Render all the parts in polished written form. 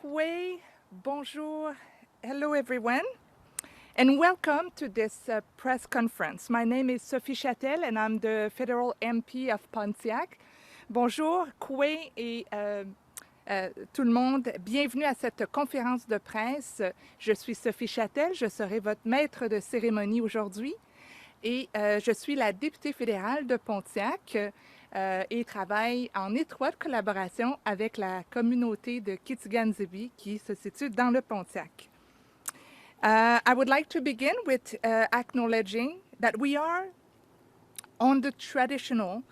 Kwe, bonjour, hello everyone, and welcome to this press conference. My name is Sophie Chatel and I'm the federal MP of Pontiac. Bonjour, Kwe et tout le monde, bienvenue à cette conférence de presse. Je suis Sophie Chatel, je serai votre maître de cérémonie aujourd'hui et je suis la députée fédérale de Pontiac et travaille en étroite collaboration avec la communauté de Kitigan Zibi qui se situe dans le Pontiac. I would like to begin with acknowledging that we are on the traditional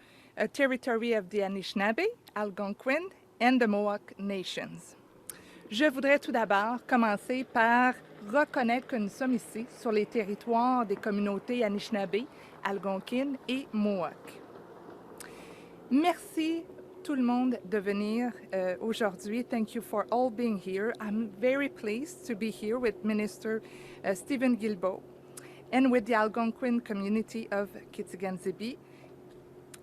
territory of the Anishinabeg, Algonquin, and the Mohawk nations. Je voudrais tout d'abord commencer par reconnaître que nous sommes ici sur les territoires des communautés Anishinabeg, Algonquin et Mohawk. Merci tout le monde de venir aujourd'hui. Thank you for all being here. I'm very pleased to be here with Minister Steve Guilbeault and with the Algonquin community of Kitigan Zibi.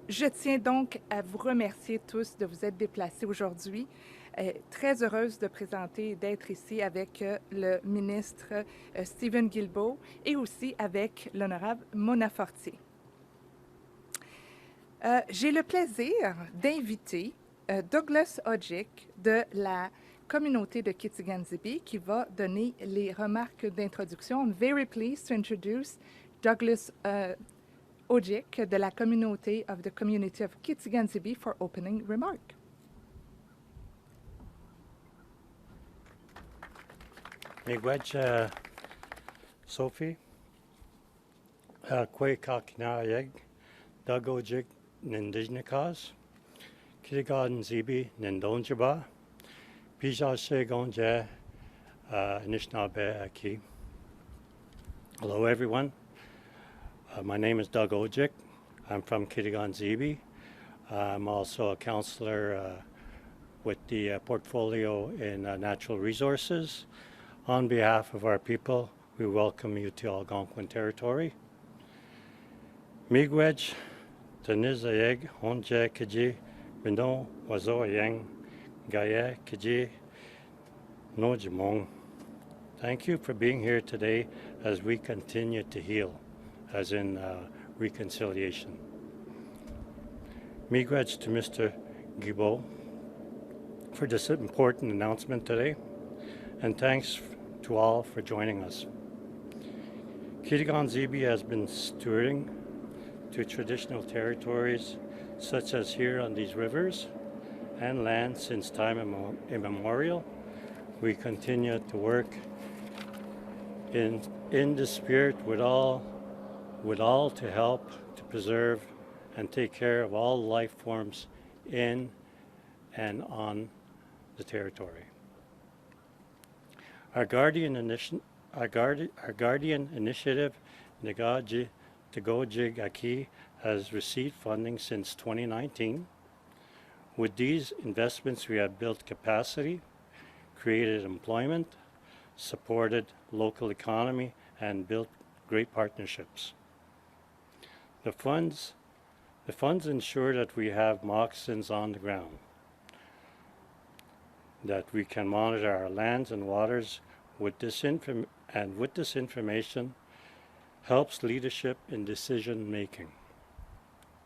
Je tiens donc à vous remercier tous de vous être déplacés aujourd'hui. Très heureuse de présenter et d'être ici avec le ministre Steve Guilbeault et aussi avec l'honorable Mona Fortier. J'ai le plaisir d'inviter Douglas Odjick de la communauté de Kitigan Zibi qui va donner les remarques d'introduction. I'm very pleased to introduce Douglas Odjick de la communauté of the community of Kitigan Zibi for opening remark. Miigwech Sophie, Kwe Kakinaayeg, Doug Odjick, Nindigenous, Kitigan Zibi, Nindonjaba, Pija Shegonje, Anishinabeg Aki. Hello everyone. My name is Doug Odjick. I'm from Kitigan Zibi. I'm also a counselor with the portfolio in natural resources. On behalf of our people, we welcome you to Algonquin territory. Miigwech, Tanizayeg, Honje Kiji, Bindon, Wazo Yang, Gaye Kiji, Nojimong. Thank you for being here today as we continue to heal, as in reconciliation. Miigwech to Mr. Guilbeault for this important announcement today, and thanks to all for joining us. Kitigan Zibi has been stewarding to traditional territories such as here on these rivers and land since time immemorial. We continue to work in the spirit with all to help to preserve and take care of all life forms in and on the territory. Our guardian initiative, Odjick Aki, has received funding since 2019. With these investments, we have built capacity, created employment, supported local economy, and built great partnerships. The funds ensure that we have moccasins on the ground, that we can monitor our lands and waters with this information helps leadership in decision making.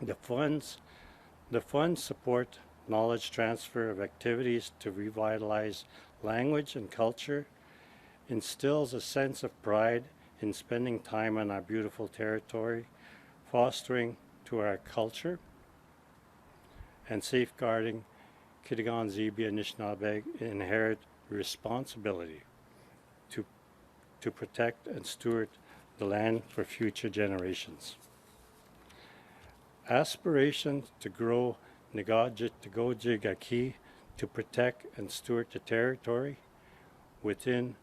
The funds support knowledge transfer of activities to revitalize language and culture, instills a sense of pride in spending time on our beautiful territory, fostering to our culture, and safeguarding Kitigan Zibi Anishinabeg inherit responsibility to protect and steward the land for future generations. Aspirations to grow Odjick Aki to protect and steward the territory within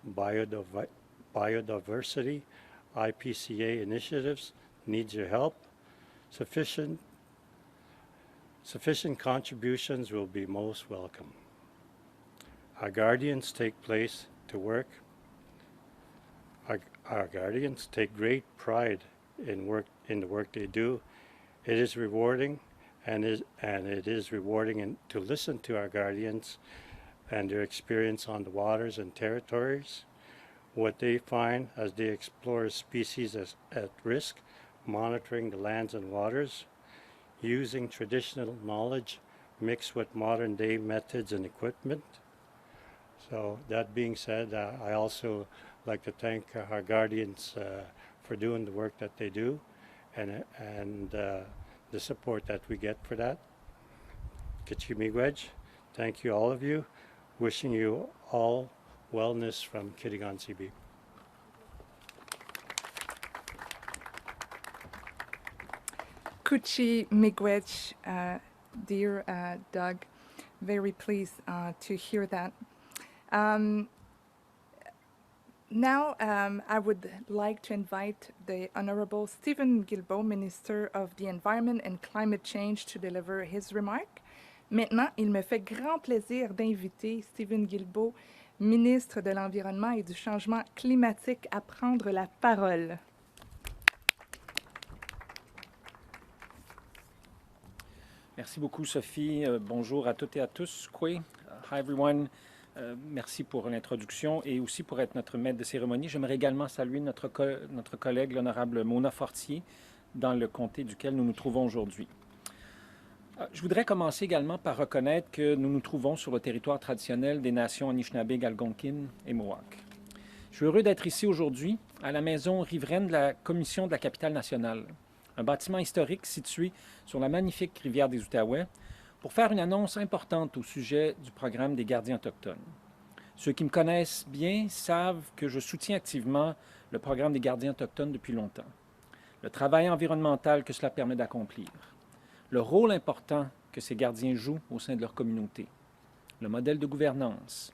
biodiversity IPCA initiatives needs your help. Sufficient contributions will be most welcome. Our guardians take place to work. Our guardians take great pride in the work they do. It is rewarding, and it is rewarding to listen to our guardians and their experience on the waters and territories, what they find as they explore species at risk, monitoring the lands and waters, using traditional knowledge mixed with modern day methods and equipment. So that being said, I also like to thank our guardians for doing the work that they do and the support that we get for that. Kitigan, thank you all of you. Wishing you all wellness from Kitigan, Zibi. Kuchi Miigwech, dear Doug, very pleased to hear that. Now I would like to invite the Honorable Stephen Guilbeault, Minister of the Environment and Climate Change, to deliver his remark. Maintenant, il me fait grand plaisir d'inviter Stephen Guilbeault, Ministre de l'Environnement et du Changement climatique, à prendre la parole. Merci beaucoup, Sophie. Bonjour à toutes et à tous. Hi, everyone. Merci pour l'introduction et aussi pour être notre maître de cérémonie. J'aimerais également saluer notre collègue, l'honorable Mona Fortier, dans le comté duquel nous nous trouvons aujourd'hui. Je voudrais commencer également par reconnaître que nous nous trouvons sur le territoire traditionnel des nations Anishinabeg, Algonquin et Mohawk. Je suis heureux d'être ici aujourd'hui à la maison riveraine de la Commission de la capitale nationale, un bâtiment historique situé sur la magnifique rivière des Outaouais, pour faire une annonce importante au sujet du programme des gardiens autochtones. Ceux qui me connaissent bien savent que je soutiens activement le programme des gardiens autochtones depuis longtemps, le travail environnemental que cela permet d'accomplir, le rôle important que ces gardiens jouent au sein de leur communauté, le modèle de gouvernance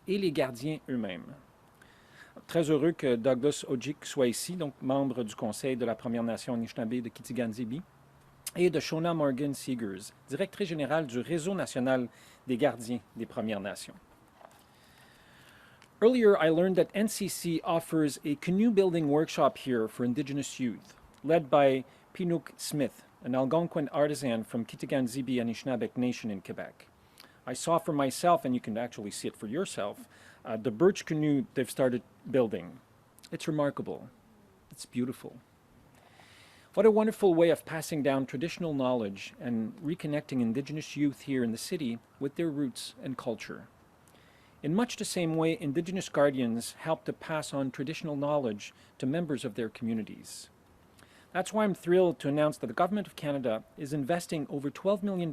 et les gardiens eux-mêmes. Très heureux que Douglas Odjick soit ici, donc membre du Conseil de la Première Nation Anishinabeg de Kitigan Zibi, et de Shaunna Morgan Siegers, directrice générale du Réseau national des gardiens des Premières Nations. Earlier, I learned that NCC offers a canoe building workshop here for Indigenous youth, led by Pinook Smith, an Algonquin artisan from Kitigan Zibi Anishinabeg Nation in Quebec. I saw for myself, and you can actually see it for yourself, the birch canoe they've started building. It's remarkable. It's beautiful. What a wonderful way of passing down traditional knowledge and reconnecting Indigenous youth here in the city with their roots and culture. In much the same way, Indigenous Guardians help to pass on traditional knowledge to members of their communities. That's why I'm thrilled to announce that the Government of Canada is investing over $12 million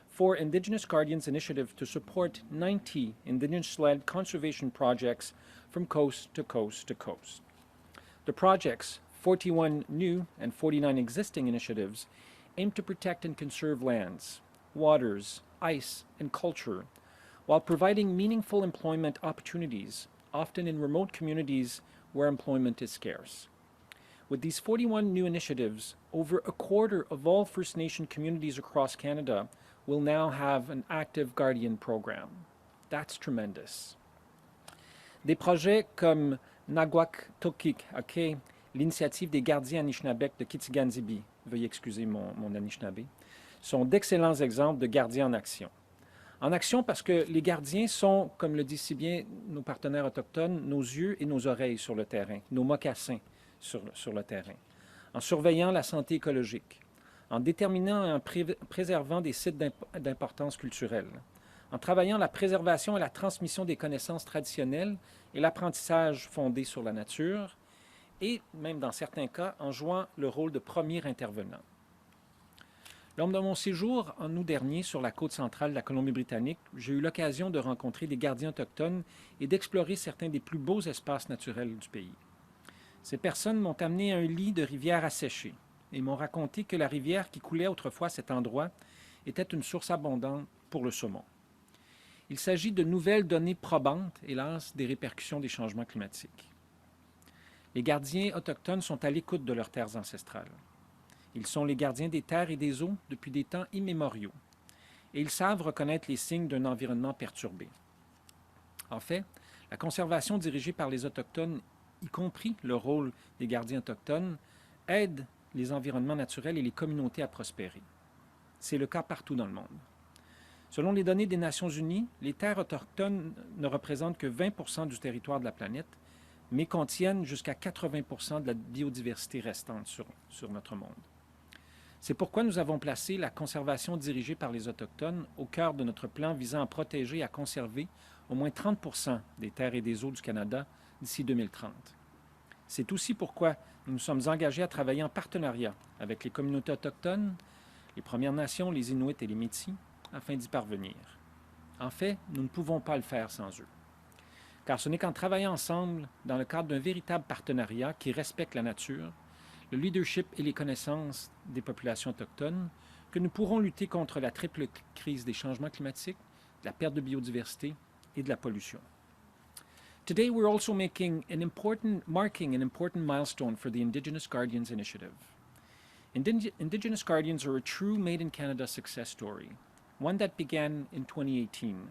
for Indigenous Guardians initiative to support 90 Indigenous-led conservation projects from coast to coast to coast. The projects, 41 new and 49 existing initiatives, aim to protect and conserve lands, waters, ice, and culture, while providing meaningful employment opportunities, often in remote communities where employment is scarce. With these 41 new initiatives, over a quarter of all First Nation communities across Canada will now have an active Guardian program. That's tremendous. Des projets comme Nagwak Tokik, l'initiative des gardiens Anishinabeg de Kitigan Zibi, veuillez excuser mon Anishinabé, sont d'excellents exemples de gardiens en action. En action parce que les gardiens sont, comme le disent si bien nos partenaires autochtones, nos yeux et nos oreilles sur le terrain, nos mocassins sur le terrain, en surveillant la santé écologique, en déterminant et en préservant des sites d'importance culturelle, en travaillant la préservation et la transmission des connaissances traditionnelles et l'apprentissage fondé sur la nature, et même dans certains cas, en jouant le rôle de premier intervenant. Lors de mon séjour en août dernier sur la côte centrale de la Colombie-Britannique, j'ai eu l'occasion de rencontrer des gardiens autochtones et d'explorer certains des plus beaux espaces naturels du pays. Ces personnes m'ont amené à un lit de rivière asséchée et m'ont raconté que la rivière qui coulait autrefois à cet endroit était une source abondante pour le saumon. Il s'agit de nouvelles données probantes, hélas, des répercussions des changements climatiques. Les gardiens autochtones sont à l'écoute de leurs terres ancestrales. Ils sont les gardiens des terres et des eaux depuis des temps immémoriaux, et ils savent reconnaître les signes d'un environnement perturbé. En fait, la conservation dirigée par les Autochtones, y compris le rôle des gardiens autochtones, aide les environnements naturels et les communautés à prospérer. C'est le cas partout dans le monde. Selon les données des Nations Unies, les terres autochtones ne représentent que 20% du territoire de la planète, mais contiennent jusqu'à 80% de la biodiversité restante sur notre monde. C'est pourquoi nous avons placé la conservation dirigée par les Autochtones au cœur de notre plan visant à protéger et à conserver au moins 30% des terres et des eaux du Canada d'ici 2030. C'est aussi pourquoi nous nous sommes engagés à travailler en partenariat avec les communautés autochtones, les Premières Nations, les Inuits et les Métis, afin d'y parvenir. En fait, nous ne pouvons pas le faire sans eux. Car ce n'est qu'en travaillant ensemble, dans le cadre d'un véritable partenariat qui respecte la nature, le leadership et les connaissances des populations autochtones, que nous pourrons lutter contre la triple crise des changements climatiques, de la perte de biodiversité et de la pollution. Today, we're also marking an important milestone for the Indigenous Guardians initiative. Indigenous Guardians are a true made-in-Canada success story, one that began in 2018.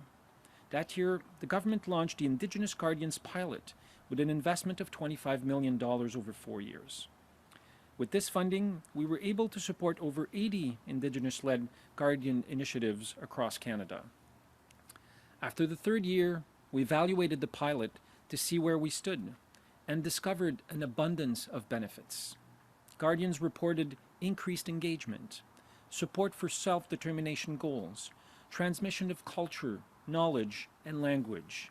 That year, the government launched the Indigenous Guardians pilot with an investment of $25 million over 4 years. With this funding, we were able to support over 80 Indigenous-led Guardian initiatives across Canada. After the third year, we evaluated the pilot to see where we stood and discovered an abundance of benefits. Guardians reported increased engagement, support for self-determination goals, transmission of culture, knowledge, and language.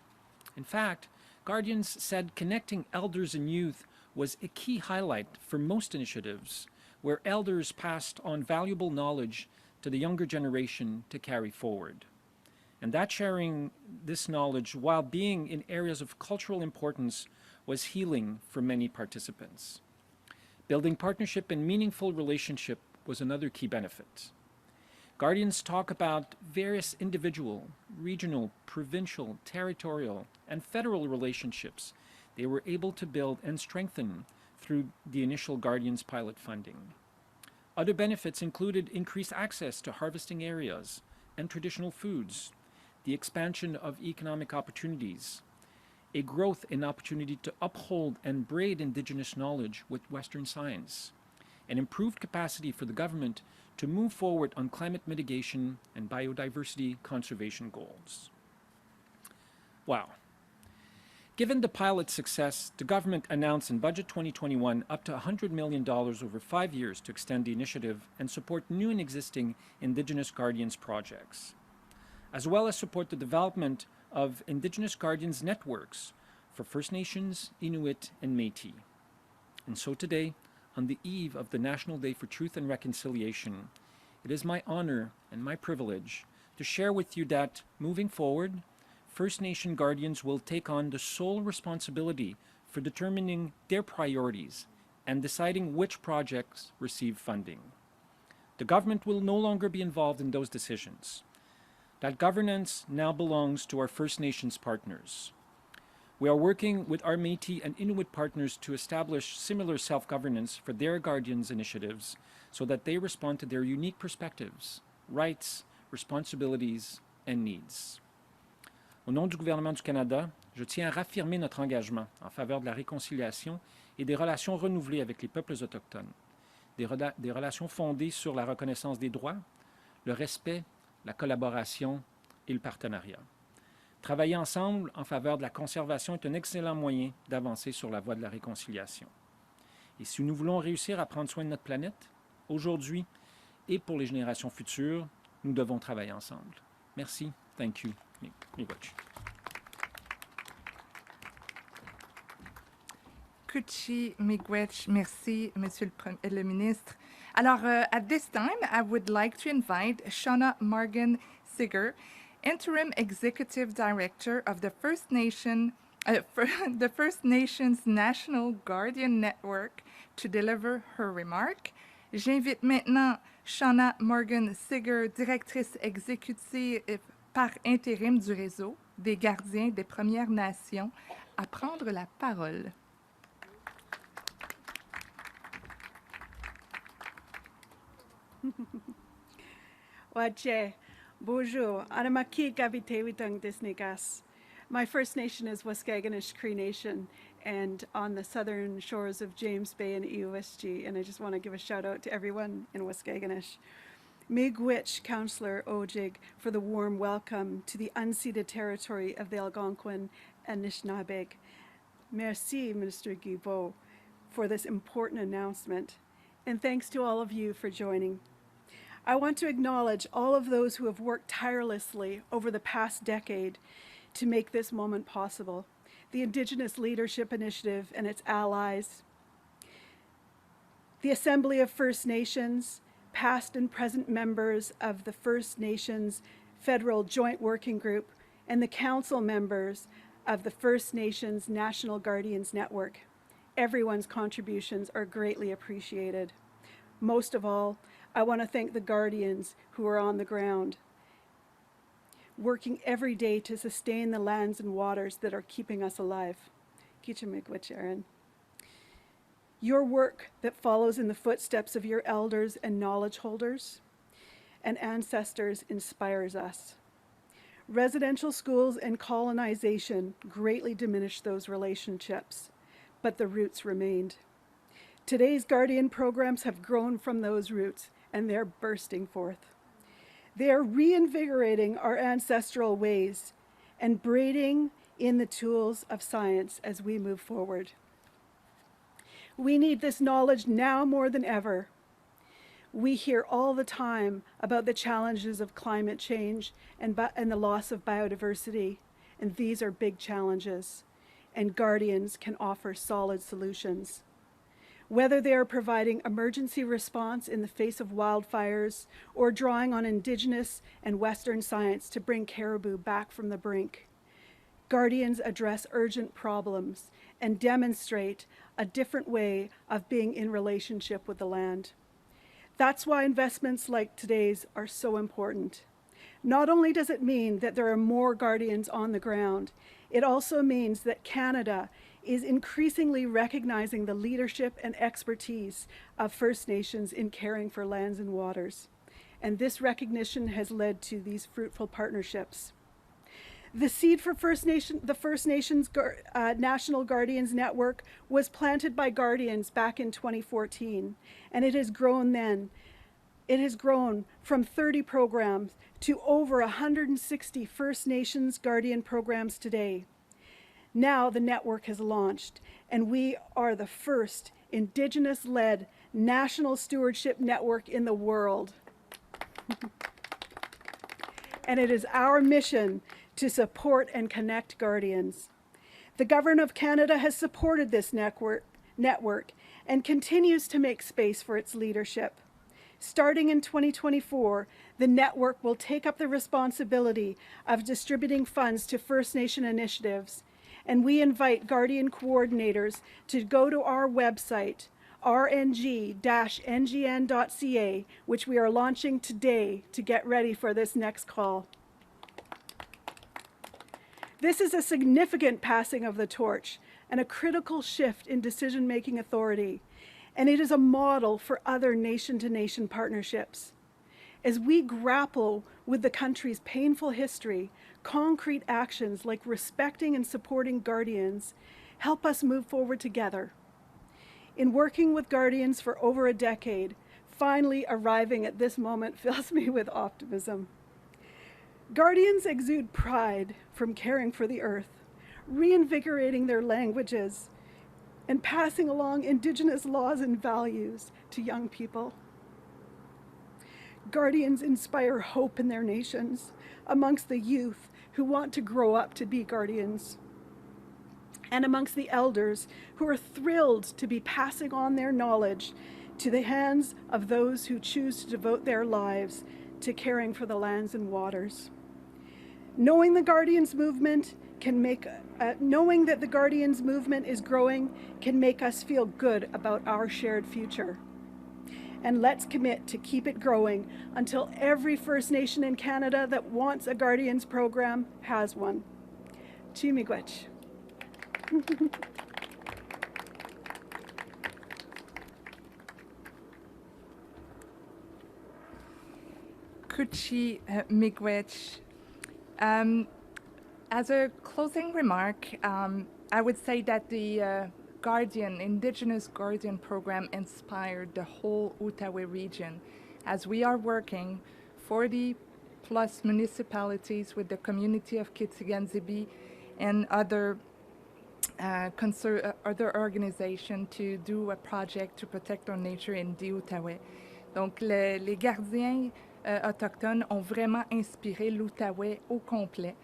In fact, Guardians said connecting elders and youth was a key highlight for most initiatives, where elders passed on valuable knowledge to the younger generation to carry forward. And that sharing this knowledge, while being in areas of cultural importance, was healing for many participants. Building partnership and meaningful relationship was another key benefit. Guardians talk about various individual, regional, provincial, territorial, and federal relationships they were able to build and strengthen through the initial Guardians pilot funding. Other benefits included increased access to harvesting areas and traditional foods, the expansion of economic opportunities, a growth in opportunity to uphold and braid Indigenous knowledge with Western science, an improved capacity for the government to move forward on climate mitigation and biodiversity conservation goals. Wow. Given the pilot's success, the government announced in Budget 2021 up to $100 million over 5 years to extend the initiative and support new and existing Indigenous Guardians projects, as well as support the development of Indigenous Guardians networks for First Nations, Inuit, and Métis. And so today, on the eve of the National Day for Truth and Reconciliation, it is my honor and my privilege to share with you that, moving forward, First Nation Guardians will take on the sole responsibility for determining their priorities and deciding which projects receive funding. The government will no longer be involved in those decisions. That governance now belongs to our First Nations partners. We are working with our Métis and Inuit partners to establish similar self-governance for their Guardians initiatives so that they respond to their unique perspectives, rights, responsibilities, and needs. Au nom du gouvernement du Canada, je tiens à raffirmer notre engagement en faveur de la réconciliation et des relations renouvelées avec les peuples autochtones, des relations fondées sur la reconnaissance des droits, le respect, la collaboration et le partenariat. Travailler ensemble en faveur de la conservation est un excellent moyen d'avancer sur la voie de la réconciliation. Et si nous voulons réussir à prendre soin de notre planète, aujourd'hui et pour les générations futures, nous devons travailler ensemble. Merci. Thank you. Miigwech. Kuchi Miigwech, merci, Monsieur le Ministre. Alors, at this time, I would like to invite Shaunna Morgan Siegers, Interim Executive Director of the First Nations National Guardian Network, to deliver her remark. J'invite maintenant Shaunna Morgan Siegers, Directrice exécutive par intérim du réseau des gardiens des Premières Nations, à prendre la parole. Odjick, bonjour. Anamaki gavitewitang disnegas. My First Nation is Waskaganish Cree Nation, and on the southern shores of James Bay and EUSG, and I just want to give a shout out to everyone in Waskaganish. Miigwech Councillor Odjick for the warm welcome to the unceded territory of the Algonquin and Anishinabeg. Merci, Minister Guilbeault, for this important announcement. And thanks to all of you for joining. I want to acknowledge all of those who have worked tirelessly over the past decade to make this moment possible. The Indigenous Leadership Initiative and its allies, the Assembly of First Nations, past and present members of the First Nations Federal Joint Working Group, and the council members of the First Nations National Guardians Network. Everyone's contributions are greatly appreciated. Most of all, I want to thank the Guardians who are on the ground, working every day to sustain the lands and waters that are keeping us alive. Kichimikwich, Aaron. Your work that follows in the footsteps of your elders and knowledge holders and ancestors inspires us. Residential schools and colonization greatly diminished those relationships, but the roots remained. Today's Guardian programs have grown from those roots, and they're bursting forth. They are reinvigorating our ancestral ways and braiding in the tools of science as we move forward. We need this knowledge now more than ever. We hear all the time about the challenges of climate change and the loss of biodiversity, and these are big challenges, and Guardians can offer solid solutions. Whether they are providing emergency response in the face of wildfires or drawing on Indigenous and Western science to bring caribou back from the brink, Guardians address urgent problems and demonstrate a different way of being in relationship with the land. That's why investments like today's are so important. Not only does it mean that there are more Guardians on the ground, it also means that Canada is increasingly recognizing the leadership and expertise of First Nations in caring for lands and waters. And this recognition has led to these fruitful partnerships. The seed for the First Nations National Guardians Network was planted by Guardians back in 2014, and it has grown then. It has grown from 30 programs to over 160 First Nations Guardian programs today. Now the network has launched, and we are the first Indigenous-led national stewardship network in the world. And it is our mission to support and connect Guardians. The Government of Canada has supported this network and continues to make space for its leadership. Starting in 2024, the network will take up the responsibility of distributing funds to First Nation initiatives, and we invite Guardian coordinators to go to our website, rng-ngn.ca, which we are launching today to get ready for this next call. This is a significant passing of the torch and a critical shift in decision-making authority, and it is a model for other nation-to-nation partnerships. As we grapple with the country's painful history, concrete actions like respecting and supporting Guardians help us move forward together. In working with Guardians for over a decade, finally arriving at this moment fills me with optimism. Guardians exude pride from caring for the earth, reinvigorating their languages, and passing along Indigenous laws and values to young people. Guardians inspire hope in their nations amongst the youth who want to grow up to be Guardians, and amongst the elders who are thrilled to be passing on their knowledge to the hands of those who choose to devote their lives to caring for the lands and waters. Knowing that the Guardians movement is growing can make us feel good about our shared future. And let's commit to keep it growing until every First Nation in Canada that wants a Guardians program has one. Chimigwech. Kuchi Miigwech. As a closing remark, I would say that the Indigenous Guardian program inspired the whole Outaouais region. as we are working 40 plus municipalities with the community of Kitigan, Zibi, and other other organizations to do a project to protect our nature in the Outaouais. Donc, les gardiens autochtones ont vraiment inspiré l'Outaouais au complet.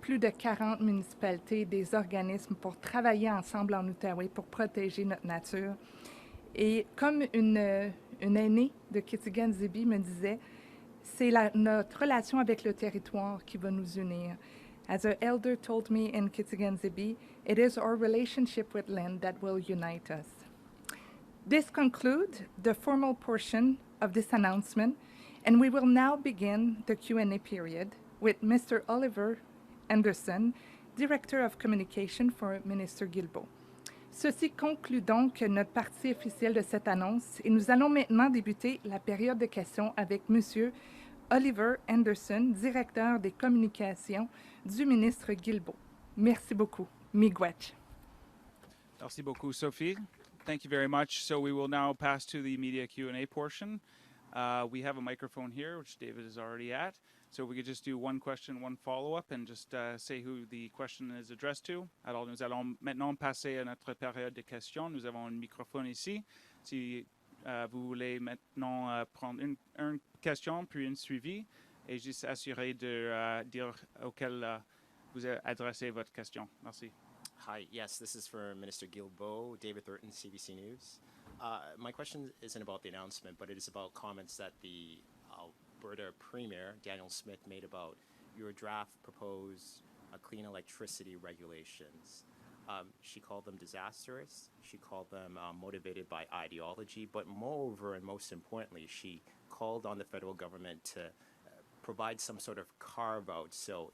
Plus de 40 municipalités, des organismes pour travailler ensemble en Outaouais pour protéger notre nature. Et comme une aînée de Kitigan Zibi me disait, c'est notre relation avec le territoire qui va nous unir. As an elder told me in Kitigan Zibi, it is our relationship with land that will unite us. This concludes the formal portion of this announcement, and we will now begin the Q&A period with Mr. Oliver Anderson, Director of Communication for Minister Guilbeault. Ceci conclut donc notre partie officielle de cette annonce et nous allons maintenant débuter la période de questions avec Monsieur Oliver Anderson, Directeur des communications du ministre Guilbeault. Merci beaucoup. Miigwech. Merci beaucoup, Sophie. Thank you very much. So we will now pass to the media Q&A portion. We have a microphone here, which David is already at. So we could just do one question, one follow-up, and just say who the question is addressed to. Alors, nous allons maintenant passer à notre période de questions. Nous avons un microphone ici. Si vous voulez maintenant prendre une question, puis une suivi, et juste assurer de dire auquel vous adressez votre question. Merci. Hi, yes, this is for Minister Guilbeault, David Thurton, CBC News. My question isn't about the announcement, but it is about comments that the Alberta Premier Danielle Smith made about your draft proposed clean electricity regulations. She called them disastrous. She called them motivated by ideology. But moreover, and most importantly, she called on the federal government to provide some sort of carve-out so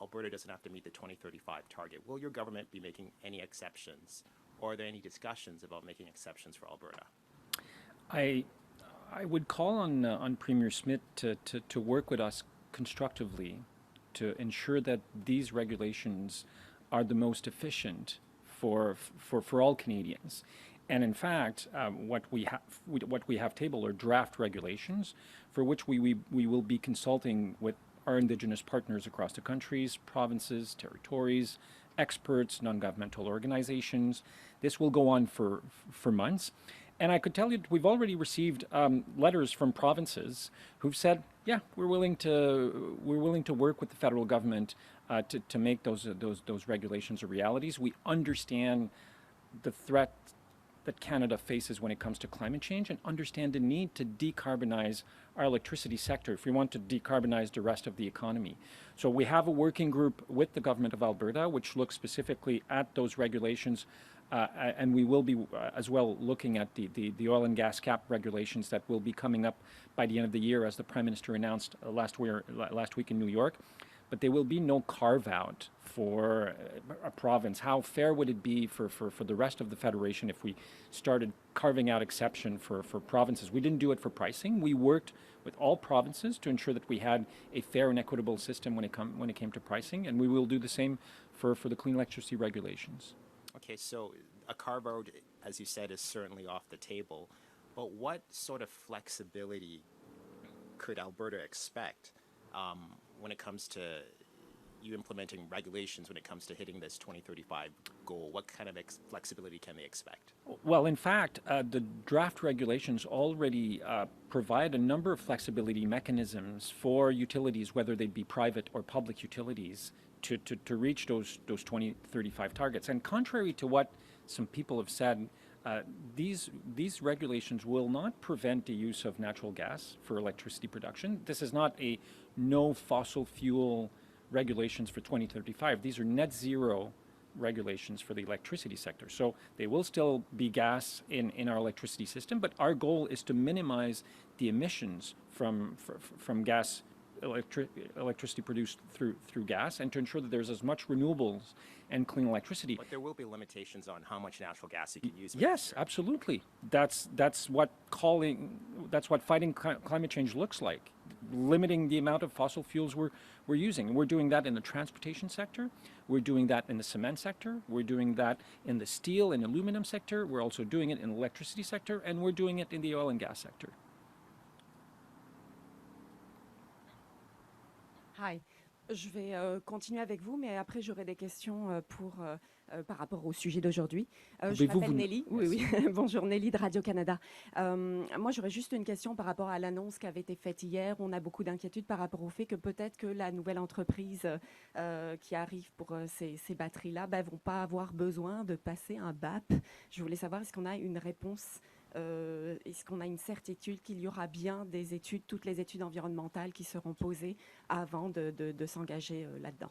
Alberta doesn't have to meet the 2035 target. Will your government be making any exceptions? Or are there any discussions about making exceptions for Alberta? I would call on Premier Smith to work with us constructively to ensure that these regulations are the most efficient for all Canadians. And in fact, what we have tabled are draft regulations for which we will be consulting with our Indigenous partners across the countries, provinces, territories, experts, non-governmental organizations. This will go on for months. And I could tell you we've already received letters from provinces who've said, yeah, we're willing to work with the federal government to make those regulations a realities. We understand the threat that Canada faces when it comes to climate change and understand the need to decarbonize our electricity sector if we want to decarbonize the rest of the economy. So we have a working group with the government of Alberta which looks specifically at those regulations and we will be as well looking at the oil and gas cap regulations that will be coming up by the end of the year, as the Prime Minister announced last week in New York. But there will be no carve-out for a province. How fair would it be for the rest of the Federation if we started carving out exception for provinces? We didn't do it for pricing. We worked with all provinces to ensure that we had a fair and equitable system when it came to pricing, and we will do the same for the clean electricity regulations. Okay, so a carve-out, as you said, is certainly off the table. But what sort of flexibility could Alberta expect when it comes to you implementing regulations when it comes to hitting this 2035 goal? What kind of flexibility can they expect? Well, in fact, the draft regulations already provide a number of flexibility mechanisms for utilities, whether they be private or public utilities, to reach those 2035 targets. And contrary to what some people have said, these regulations will not prevent the use of natural gas for electricity production. This is not a no fossil fuel regulations for 2035. These are net zero regulations for the electricity sector. So they will still be gas in our electricity system, but our goal is to minimize the emissions from gas electricity produced through gas, and to ensure that there's as much renewables and clean electricity. But there will be limitations on how much natural gas you can use. Yes, absolutely. That's what fighting climate change looks like. Limiting the amount of fossil fuels we're using. We're doing that in the transportation sector. We're doing that in the cement sector. We're doing that in the steel and aluminum sector. We're also doing it in the electricity sector, and we're doing it in the oil and gas sector. Hi. Je vais continuer avec vous, mais après j'aurai des questions par rapport au sujet d'aujourd'hui. Je m'appelle Nelly. Oui, oui. Bonjour, Nelly de Radio-Canada. Moi, j'aurais juste une question par rapport à l'annonce qui avait été faite hier. On a beaucoup d'inquiétudes par rapport au fait que peut-être que la nouvelle entreprise qui arrive pour ces batteries-là ne vont pas avoir besoin de passer un BAP. Je voulais savoir, est-ce qu'on a une réponse est-ce qu'on a une certitude qu'il y aura bien des études, toutes les études environnementales qui seront posées avant de s'engager là-dedans?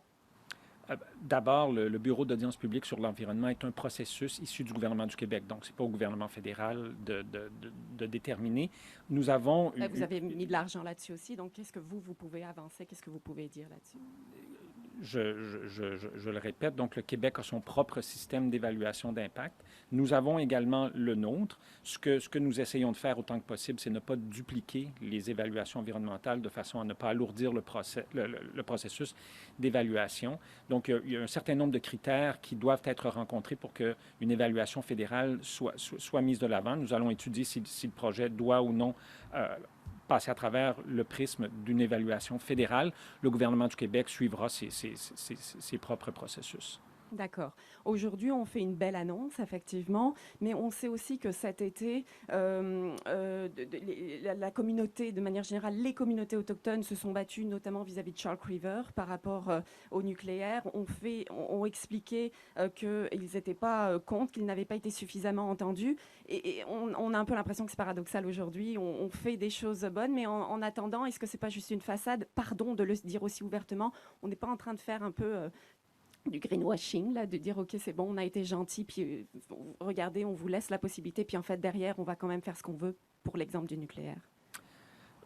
D'abord, le Bureau d'audience publique sur l'environnement est un processus issu du gouvernement du Québec. Donc, ce n'est pas au gouvernement fédéral de déterminer. Nous avons... Vous avez mis de l'argent là-dessus aussi. Donc, qu'est-ce que vous pouvez avancer? Qu'est-ce que vous pouvez dire là-dessus? Je le répète, donc le Québec a son propre système d'évaluation d'impact. Nous avons également le nôtre. Ce que nous essayons de faire autant que possible, c'est ne pas dupliquer les évaluations environnementales de façon à ne pas alourdir le processus d'évaluation. Donc, il y a un certain nombre de critères qui doivent être rencontrés pour qu'une évaluation fédérale soit mise de l'avant. Nous allons étudier si le projet doit ou non passer à travers le prisme d'une évaluation fédérale. Le gouvernement du Québec suivra ses propres processus. D'accord. Aujourd'hui, on fait une belle annonce, effectivement, mais on sait aussi que cet été, la communauté, de manière générale, les communautés autochtones se sont battues, notamment vis-à-vis de Shark River, par rapport au nucléaire. Ont expliqué qu'ils n'étaient pas contre, qu'ils n'avaient pas été suffisamment entendus. Et on a un peu l'impression que c'est paradoxal aujourd'hui. On fait des choses bonnes, mais en attendant, est-ce que c'est pas juste une façade? Pardon de le dire aussi ouvertement. On n'est pas en train de faire un peu... du greenwashing, là, de dire, OK, c'est bon, on a été gentil, puis regardez, on vous laisse la possibilité, puis en fait, derrière, on va quand même faire ce qu'on veut pour l'exemple du nucléaire.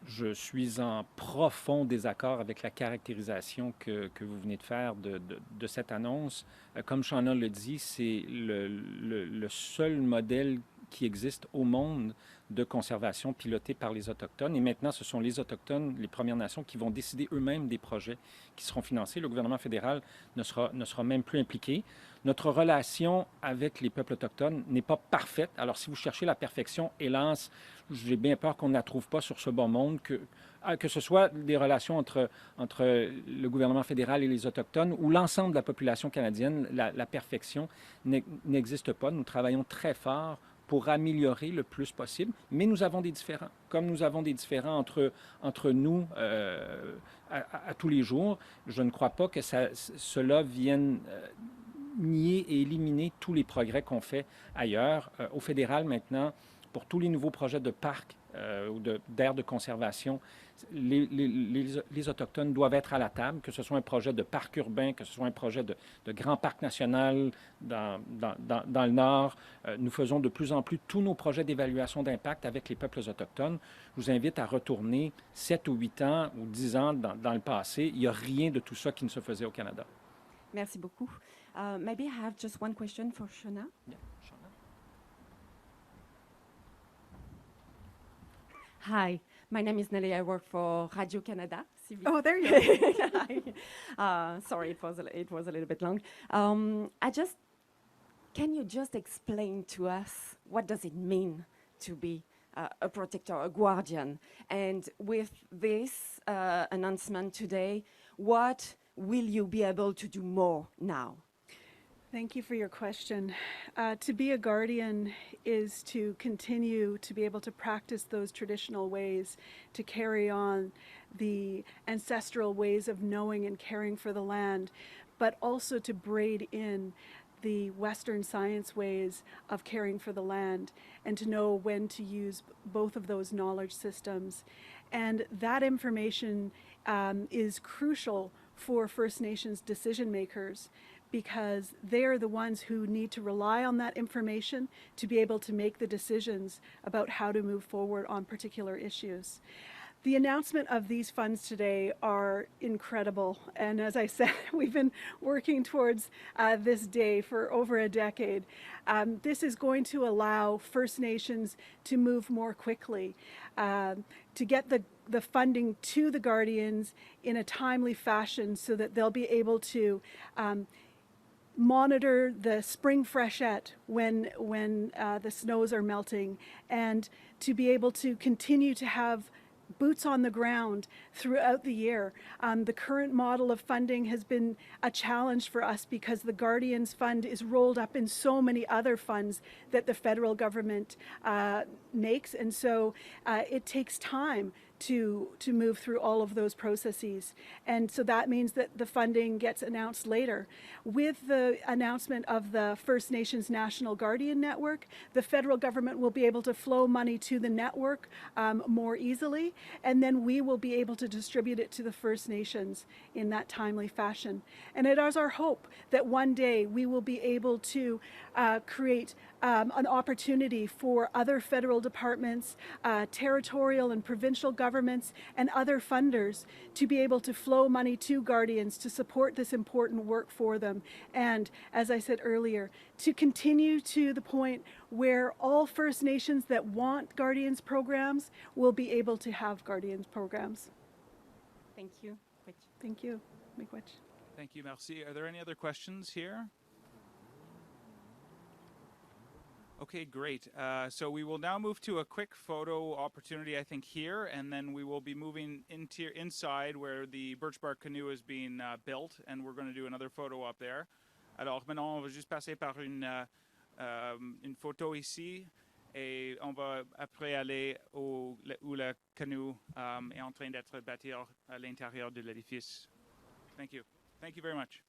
Je suis en profond désaccord avec la caractérisation que vous venez de faire de cette annonce. Comme Shaunna le dit, c'est le seul modèle qui existe au monde de conservation piloté par les Autochtones. Et maintenant, ce sont les Autochtones, les Premières Nations, qui vont décider eux-mêmes des projets qui seront financés. Le gouvernement fédéral ne sera même plus impliqué. Notre relation avec les peuples autochtones n'est pas parfaite. Alors, si vous cherchez la perfection, hélas, j'ai bien peur qu'on ne la trouve pas sur ce bon monde, que ce soit des relations entre le gouvernement fédéral et les Autochtones ou l'ensemble de la population canadienne, la perfection n'existe pas. Nous travaillons très fort pour améliorer le plus possible, mais nous avons des différends. Comme nous avons des différends entre nous à tous les jours, je ne crois pas que cela vienne nier et éliminer tous les progrès qu'on fait ailleurs. Au fédéral, maintenant, pour tous les nouveaux projets de parcs ou d'aires de conservation, les Autochtones doivent être à la table, que ce soit un projet de parc urbain, que ce soit un projet de grand parc national dans le Nord. Nous faisons de plus en plus tous nos projets d'évaluation d'impact avec les peuples autochtones. Je vous invite à retourner 7 ou 8 ans ou 10 ans dans le passé. Il n'y a rien de tout ça qui ne se faisait au Canada. Merci beaucoup. Maybe I have just one question for Shaunna. Yeah, Shaunna. Hi, my name is Nelly. I work for Radio-Canada. Zibi. Oh, there you go. Sorry, it was a little bit long. Can you just explain to us what does it mean to be a protector, a guardian? And with this announcement today, what will you be able to do more now? Thank you for your question. To be a guardian is to continue to be able to practice those traditional ways, to carry on the ancestral ways of knowing and caring for the land, but also to braid in the Western science ways of caring for the land and to know when to use both of those knowledge systems. And that information is crucial for First Nations decision makers, because they're the ones who need to rely on that information to be able to make the decisions about how to move forward on particular issues. The announcement of these funds today are incredible, and as I said, we've been working towards this day for over a decade. This is going to allow First Nations to move more quickly, to get the funding to the Guardians in a timely fashion so that they'll be able to monitor the spring freshet when the snows are melting, and to be able to continue to have boots on the ground throughout the year. The current model of funding has been a challenge for us because the Guardians Fund is rolled up in so many other funds that the federal government makes, and so it takes time to move through all of those processes. And so that means that the funding gets announced later. With the announcement of the First Nations National Guardian Network, the federal government will be able to flow money to the network more easily, and then we will be able to distribute it to the First Nations in that timely fashion. And it is our hope that one day we will be able to create an opportunity for other federal departments, territorial and provincial governments, and other funders to be able to flow money to Guardians to support this important work for them. And as I said earlier, to continue to the point where all First Nations that want Guardians programs will be able to have Guardians programs. Thank you. Thank you. Miigwech. Thank you, merci. Are there any other questions here? Okay, great. So we will now move to a quick photo opportunity, I think, here, and then we will be moving inside where the birch bark canoe is being built, and we're going to do another photo up there. Alors maintenant, on va juste passer par une photo ici, et on va après aller où le canoe est en train d'être bâti à l'intérieur de l'édifice. Thank you. Thank you very much.